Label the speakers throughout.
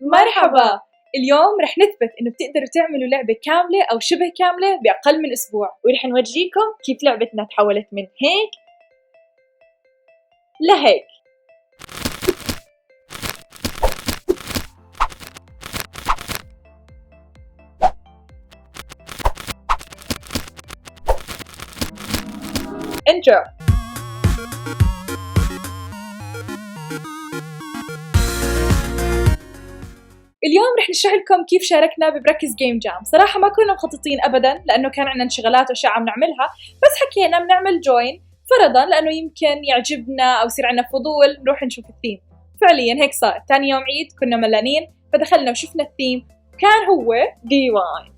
Speaker 1: مرحبا. اليوم رح نثبت إنه بتقدروا تعملوا لعبة كاملة أو شبه كاملة بأقل من أسبوع،
Speaker 2: ورح نورجيكم كيف لعبتنا تحولت من هيك لهيك. انترو.
Speaker 1: اليوم رح نشرح لكم كيف شاركنا ببركز جيم جام. صراحة ما كنا مخططين أبداً لأنه كان عندنا انشغالات وأشياء عم نعملها، بس حكينا بنعمل جوين فرضاً لأنه يمكن يعجبنا أو يصير عنا فضول نروح نشوف الثيم. فعلياً هيك صار. تاني يوم عيد كنا ملانين فدخلنا وشفنا الثيم، كان هو
Speaker 2: ديواين.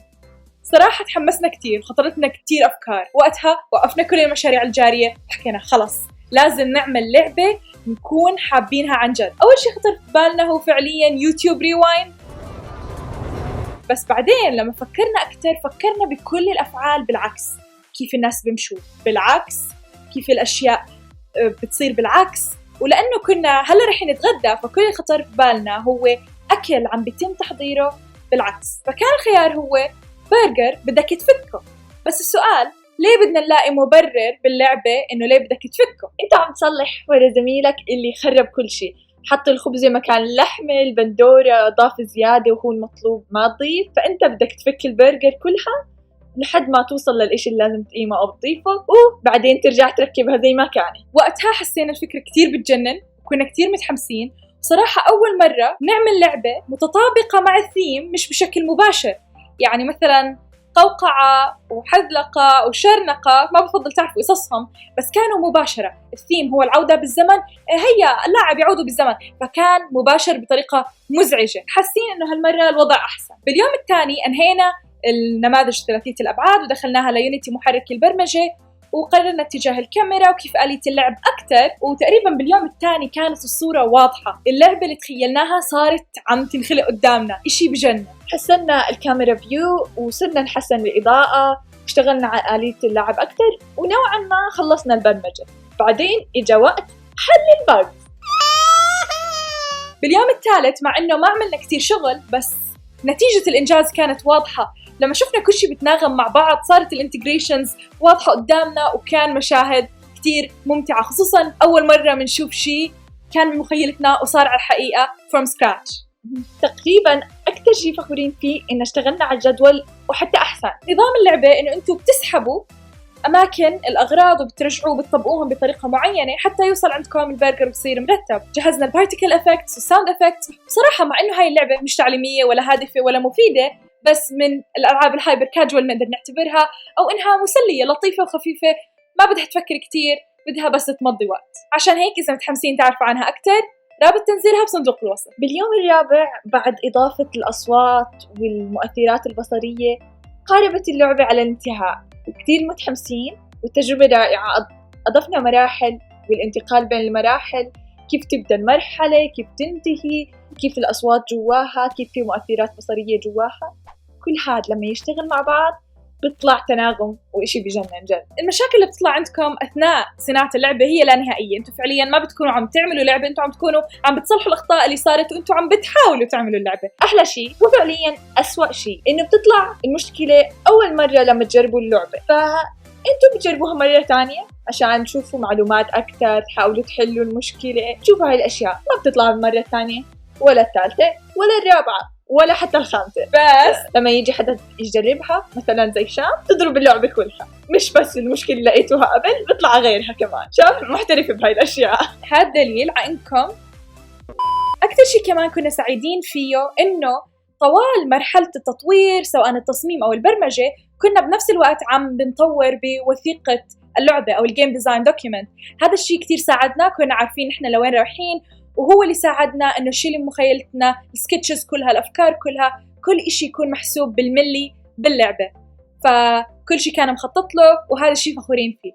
Speaker 1: صراحة تحمسنا كتير، خطرتنا كتير أفكار. وقتها وقفنا كل المشاريع الجارية وحكينا خلص لازم نعمل لعبة نكون حابينها عن جد. أول شي خطر في بالنا هو فعلياً يوتيوب ريواين، بس بعدين لما فكرنا أكتر فكرنا بكل الأفعال بالعكس، كيف الناس بيمشوا بالعكس، كيف الأشياء بتصير بالعكس. ولأنه كنا هلا رح نتغدى فكل اللي خطر في بالنا هو أكل عم بيتم تحضيره بالعكس، فكان الخيار هو برجر بدك تفكه. بس السؤال ليه بدنا نلاقي مبرر باللعبة إنه ليه بدك تفكه؟
Speaker 2: انت عم تصلح ورا زميلك اللي خرب كل شيء، حط الخبزة مكان اللحمة، البندورة ضاف زيادة وهو المطلوب ما تضيف، فأنت بدك تفك البرجر كلها لحد ما توصل للإشي اللي لازم تقيمه أو تضيفه، وبعدين ترجع تركبها زي ما كانت.
Speaker 1: وقتها حسينا الفكرة كتير بتجنن وكنا كتير متحمسين. بصراحة أول مرة نعمل لعبة متطابقة مع الثيم مش بشكل مباشر، يعني مثلا قوقعة وحذلقة وشرنقة ما بفضل تعرفوا قصصهم، بس كانوا مباشرة. الثيم هو العودة بالزمن، هيا اللاعب يعودوا بالزمن، فكان مباشر بطريقة مزعجة. حاسين إنه هالمرة الوضع أحسن. باليوم الثاني أنهينا النماذج ثلاثية الأبعاد ودخلناها ليونيتي محرك البرمجة، وقررنا اتجاه الكاميرا وكيف آلية اللعب أكتر. وتقريبا باليوم الثاني كانت الصورة واضحة، اللعبة اللي تخيلناها صارت عم تنخلق قدامنا، إشي بجنن.
Speaker 2: حسنا الكاميرا فيو وصرنا نحسن الإضاءة، اشتغلنا على آلية اللعب أكتر، ونوعا ما خلصنا البرمجة. بعدين إجا وقت حل الباجز.
Speaker 1: باليوم الثالث مع إنه ما عملنا كتير شغل بس نتيجة الإنجاز كانت واضحة. لما شفنا كل شيء بتناغم مع بعض صارت الانتجريشنز واضحة قدامنا، وكان مشاهد كتير ممتعة، خصوصاً أول مرة منشوف شيء كان بمخيلتنا وصار على الحقيقة from scratch.
Speaker 2: تقريباً أكتر شيء فخورين فيه إن اشتغلنا على الجدول، وحتى أحسن
Speaker 1: نظام اللعبة إنه أنتوا بتسحبوا أماكن الأغراض وبترجعوا وبتطبقوهم بطريقة معينة حتى يوصل عندكم البرجر ويصير مرتب. جهزنا البارتيكل افكتس والساوند افكتس. بصراحة مع إنه هاي اللعبة مش تعليمية ولا هادفة ولا مفيدة، بس من الألعاب الهايبر كاجوال نقدر نعتبرها، أو إنها مسلية لطيفة وخفيفة ما بدها تفكر كتير، بدها بس تمضي وقت. عشان هيك إذا متحمسين تعرفوا عنها أكتر رابط تنزيلها بصندوق الوصف.
Speaker 2: باليوم الرابع بعد إضافة الأصوات والمؤثرات البصرية قاربت اللعبة على الانتهاء، وكتير متحمسين والتجربة رائعة. أضفنا مراحل والانتقال بين المراحل، كيف تبدأ المرحلة، كيف تنتهي، كيف الأصوات جواها، كيف في مؤثرات بصرية جواها. كل هاد لما يشتغل مع بعض بيطلع تناغم وإشي بجنن جد.
Speaker 1: المشاكل اللي بتطلع عندكم أثناء صناعة اللعبة هي لا نهائية. انتوا فعليا ما بتكونوا عم تعملوا لعبة، انتوا عم تكونوا عم بتصلحوا الأخطاء اللي صارت وانتوا عم بتحاولوا تعملوا اللعبة.
Speaker 2: أحلى شيء وفعليا أسوأ شيء إنه بتطلع المشكلة أول مرة لما تجربوا اللعبة، فأنتوا بتجربوها مرة تانية عشان تشوفوا معلومات أكتر، تحاولوا تحلوا المشكلة، تشوفوا هاي الأشياء. ما بتطلع المرة الثانية ولا الثالثة ولا الرابعة ولا حتى الخامسة، بس لما يجي حدا يجربها مثلا زي شام تضرب اللعبة كلها، مش بس المشكلة اللي لقيتوها قبل بيطلع غيرها كمان. شام محترف بهاي الأشياء.
Speaker 1: هذا دليل على إنكم. أكثر شيء كمان كنا سعيدين فيه إنه طوال مرحلة التطوير سواء التصميم أو البرمجة كنا بنفس الوقت عم بنطور بوثيقة اللعبة أو الجيم ديزاين دوكيومنت. هذا الشيء كتير ساعدنا، كنا عارفين إحنا لوين رايحين، وهو اللي ساعدنا إنه الشيء اللي مخيلتنا السكتشز كلها، الأفكار كلها، كل إشي يكون محسوب بالملي باللعبة. فكل شيء كان مخطط له، وهذا الشيء فخورين فيه.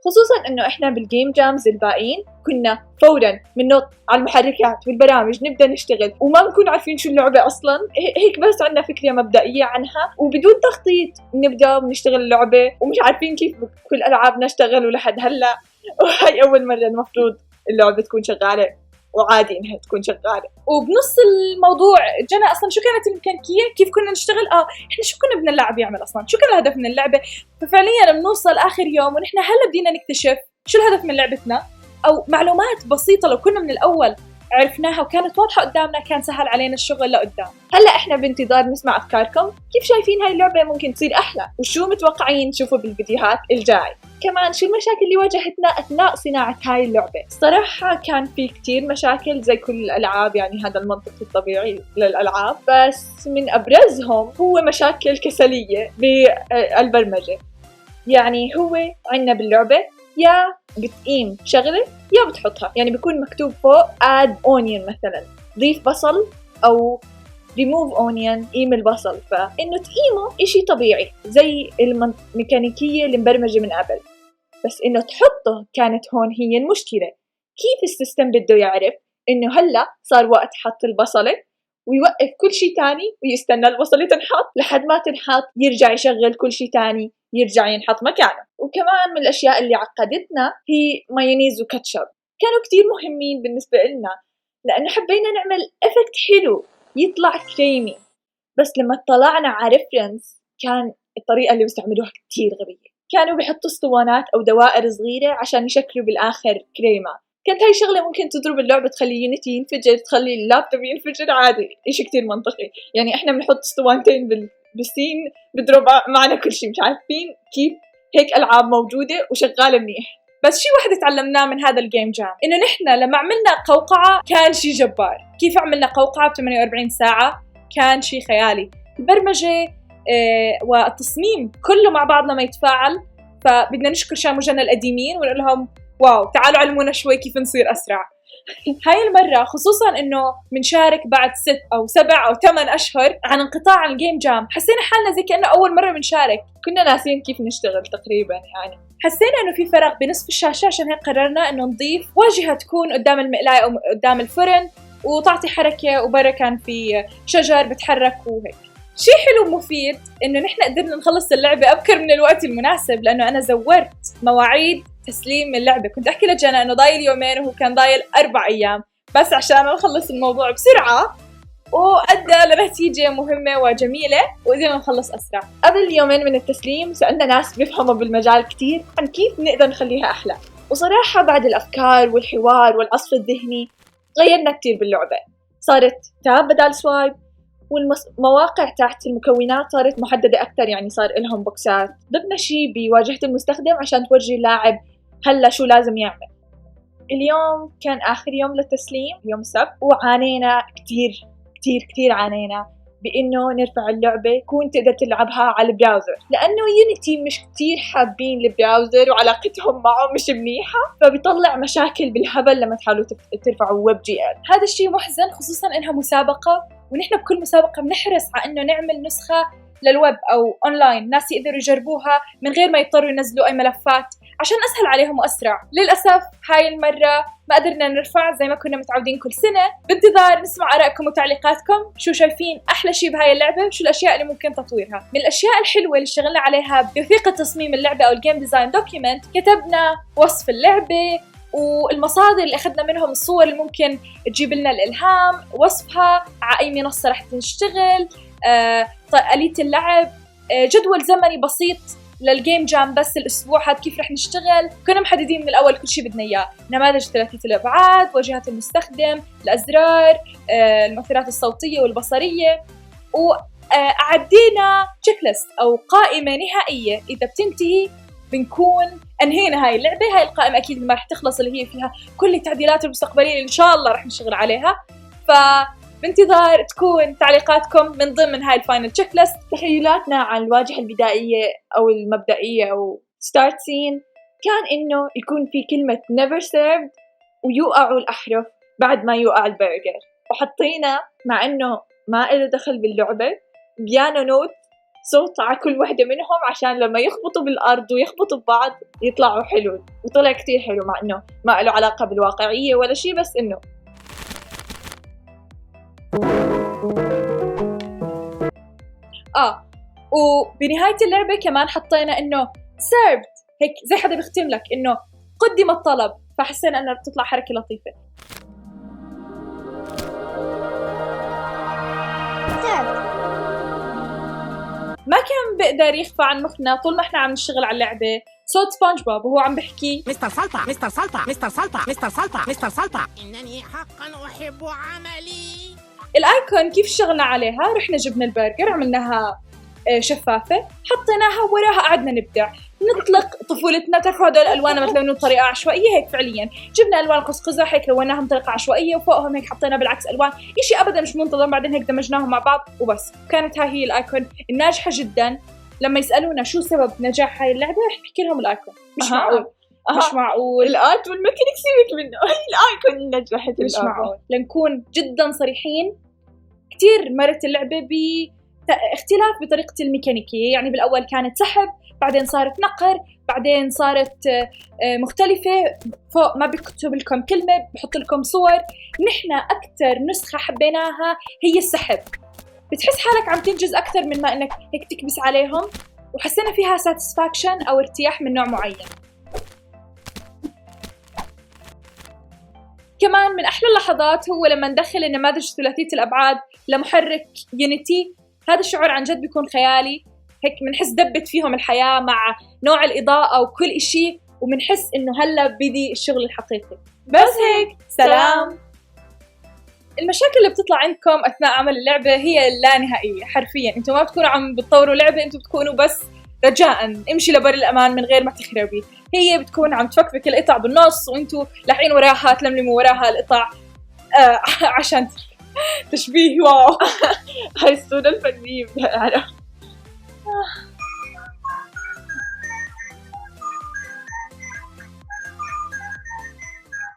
Speaker 2: خصوصاً إنه إحنا بالجيم جامز الباقيين كنا فوراً بننط على المحركات والبرامج نبدأ نشتغل، وما نكون عارفين شو اللعبة أصلاً، هيك بس عنا فكرة مبدئية عنها وبدون تخطيط نبدأ ونشتغل اللعبة، ومش عارفين كيف كل ألعابنا اشتغلوا لحد هلأ. وهي أول مرة المفروض اللعبة تكون شغالة وعادي إنها تكون شغالة.
Speaker 1: وبنص الموضوع جنى أصلا شو كانت الإمكانية، كيف كنا نشتغل، إحنا شو كنا بدنا اللعب يعمل أصلا، شو كان الهدف من اللعبة. ففعليا بنوصل آخر يوم ونحن هلا بدينا نكتشف شو الهدف من لعبتنا، أو معلومات بسيطة لو كنا من الأول عرفناها وكانت واضحة قدامنا كان سهل علينا الشغل لقدام.
Speaker 2: هلا احنا بانتظار نسمع افكاركم، كيف شايفين هاي اللعبة ممكن تصير احلى، وشو متوقعين تشوفوا بالفيديوهات الجاي. كمان شو المشاكل اللي واجهتنا اثناء صناعة هاي اللعبة. صراحة كان في كتير مشاكل زي كل الالعاب، يعني هذا المنطق الطبيعي للالعاب، بس من ابرزهم هو مشاكل كسلية بالبرمجة. يعني هو عندنا باللعبة يا بتقيم شغلة يا بتحطها، يعني بيكون مكتوب فوق add onion مثلا، ضيف بصل، أو remove onion، قيم البصل. فإنه تقيمه إشي طبيعي زي الميكانيكية اللي مبرمجة من قبل، بس إنه تحطه كانت هون هي المشكلة. كيف السيستم بده يعرف إنه هلأ صار وقت حط البصلة ويوقف كل شي تاني ويستنى البصلة تنحط لحد ما تنحط، يرجع يشغل كل شي تاني يرجع ينحط مكانه. وكمان من الأشياء اللي عقدتنا هي مايونيز وكاتشب، كانوا كتير مهمين بالنسبة لنا لأنه حبينا نعمل إفكت حلو يطلع كريمي، بس لما اطلعنا على ريفرنس كان الطريقة اللي بيستعملوها كتير غبية. كانوا بيحطوا اسطوانات أو دوائر صغيرة عشان يشكلوا بالآخر كريمة. كانت هاي شغلة ممكن تضرب اللعبة، تخلي يونيتي ينفجر، تخلي اللابتوب ينفجر عادي، إشي كتير منطقي. يعني إحنا بنحط اسطوانتين بالسين بضرب معنا كل شيء، مش عارفين كيف هيك ألعاب موجودة وشغالة منيح.
Speaker 1: بس شيء واحد تعلمناه من هذا الجيم جام إنه نحن لما عملنا قوقعة كان شيء جبار. كيف عملنا قوقعة ب48 ساعة كان شيء خيالي. البرمجة والتصميم كله مع بعض لما يتفاعل، فبدنا نشكر شامو جنى القديمين ونقول لهم واو تعالوا علمونا شوي كيف نصير أسرع. هاي المرة خصوصا إنه منشارك بعد 6 أو 7 أو 8 أشهر عن انقطاع عن الجيم جام، حسينا حالنا زي كأنه أول مرة منشارك،
Speaker 2: كنا ناسين كيف نشتغل تقريبا. يعني
Speaker 1: حسينا إنه في فراغ بنصف الشاشة، عشان هيك قررنا إنه نضيف واجهة تكون قدام المقلاية أو قدام الفرن وتعطي حركة، وبرا كان في شجر بتحرك وهيك. شيء حلو ومفيد إنه نحن قدرنا نخلص اللعبة أبكر من الوقت المناسب، لأنه أنا زورت مواعيد تسليم اللعبة. كنت أحكي لجنى إنه ضايل 2 يوم وهو كان ضايل 4 أيام، بس عشان نخلص الموضوع بسرعة، وأدى لنتيجة مهمة وجميلة وقدرنا نخلص أسرع.
Speaker 2: قبل 2 من التسليم سألنا ناس بيفهموا بالمجال كتير عن كيف نقدر نخليها أحلى، وصراحة بعد الأفكار والحوار والعصف الذهني غيرنا كتير باللعبة. صارت تاب بدل سوايب، والمواقع تحت المكونات صارت محددة أكتر، يعني صار لهم بوكسات. ضفنا شي بواجهة المستخدم عشان تورجي اللاعب هلا شو لازم يعمل. اليوم كان آخر يوم للتسليم، يوم السبت، وعانينا كتير عانينا بإنه نرفع اللعبة كون تقدر تلعبها على البراوزر، لأنه يونيتي مش كتير حابين البراوزر وعلاقتهم معه مش منيحة، فبيطلع مشاكل بالهبل لما تحاولوا ترفعوا ويب جي ال.
Speaker 1: هذا الشيء محزن، خصوصا إنها مسابقة ونحن بكل مسابقة بنحرص على إنه نعمل نسخة للويب أو أونلاين ناس يقدروا يجربوها من غير ما يضطروا ينزلوا أي ملفات عشان أسهل عليهم وأسرع. للأسف هاي المرة ما قدرنا نرفع زي ما كنا متعودين كل سنة. بانتظار نسمع آرائكم وتعليقاتكم، شو شايفين أحلى شيء بهاي اللعبة وشو الأشياء اللي ممكن تطويرها. من الأشياء الحلوة اللي اشتغلنا عليها بوثيقة تصميم اللعبة أو الجيم ديزاين دوكيمنت، كتبنا وصف اللعبة والمصادر اللي أخذنا منهم الصور اللي ممكن تجيب لنا الإلهام، وصفها، على أي منصة رح تشتغل، آلية اللعب، جدول زمني بسيط للجيم جام بس الأسبوع هاد كيف رح نشتغل. كنا محددين من الأول كل شيء بدنا إياه، نماذج 3 الأبعاد، واجهة المستخدم، الأزرار، المؤثرات الصوتية والبصرية، وأعدينا تشيك ليست أو قائمة نهائية إذا بتنتهي بنكون أنهينا هاي اللعبة. هاي القائمة أكيد ما رح تخلص، اللي هي فيها كل التعديلات المستقبلية اللي إن شاء الله رح نشتغل عليها. بانتظار تكون تعليقاتكم من ضمن هاي الفاينل تشيك ليست.
Speaker 2: تخيلاتنا عن الواجهة البدائية أو المبدئية أو ستارت سين كان إنه يكون في كلمة never served ويوقعوا الأحرف بعد ما يوقع البرجر، وحطينا مع إنه ما له دخل باللعبة بيانو نوت صوت على كل واحدة منهم عشان لما يخبطوا بالأرض ويخبطوا ببعض يطلعوا حلو، وطلع كتير حلو مع إنه ما له علاقة بالواقعية ولا شيء، بس إنه
Speaker 1: وبنهاية اللعبة كمان حطينا إنه served، هيك زي حدا بيختم لك إنه قدم الطلب، فحسينا إنه بتطلع حركة لطيفة. ما كان بقدر يخفى عن مخنا طول ما احنا عم نشتغل على اللعبة صوت سبونج بوب وهو عم بحكي
Speaker 3: مستر سلطة مستر سلطة مستر سلطة مستر سلطة مستر سلطة إنني حقا أحب عملي.
Speaker 1: الايكون كيف اشتغلنا عليها؟ رحنا جبنا البرجر عملناها شفافة، حطيناها وراها قعدنا نبدع نطلق طفولتنا. تعرفوا هدول الالوان مثلا بطريقه عشوائيه هيك فعليا جبنا الوان قوس قزح هيك لوناهم بطريقه عشوائيه وفوقهم هيك حطينا بالعكس الوان شيء ابدا مش منتظم، بعدين هيك دمجناهم مع بعض وبس. كانت هاي الايكون الناجحه جدا. لما يسالونا شو سبب نجاح هاي اللعبه رح نحكي لهم الايكون. مش معقول مش معقول
Speaker 2: الارت والميكانيك سيبك منه، هي الايكون اللي نجحت.
Speaker 1: مش معقول. لنكون جدا صريحين، كتير مرت اللعبه باختلاف بطريقه الميكانيكيه، يعني بالاول كانت سحب، بعدين صارت نقر، بعدين صارت مختلفة. فوق ما بكتب لكم كلمة بحط لكم صور. نحن أكتر نسخة حبيناها هي السحب، بتحس حالك عم تنجز أكتر من ما إنك هيك تكبس عليهم، وحسينا فيها satisfaction أو ارتياح من نوع معين. كمان من أحلى اللحظات هو لما ندخل النماذج ثلاثية الأبعاد لمحرك يونيتي. هذا الشعور عن جد بيكون خيالي، هيك منحس دبت فيهم الحياة مع نوع الإضاءة وكل إشي، ومنحس إنه هلا بدي الشغل الحقيقي. بس هيك سلام. المشاكل اللي بتطلع عندكم أثناء عمل اللعبة هي اللانهائية حرفيا. انتوا ما بتكونوا عم بتطوروا لعبة، انتوا بتكونوا بس رجاء امشي لبر الأمان من غير ما تخربي. هي بتكون عم تفكفك القطع بالنص وانتوا لاحقين وراها تلملموا وراها القطع عشان تشبيه. واو.
Speaker 2: هاي الصورة الفنية بدي أعرف.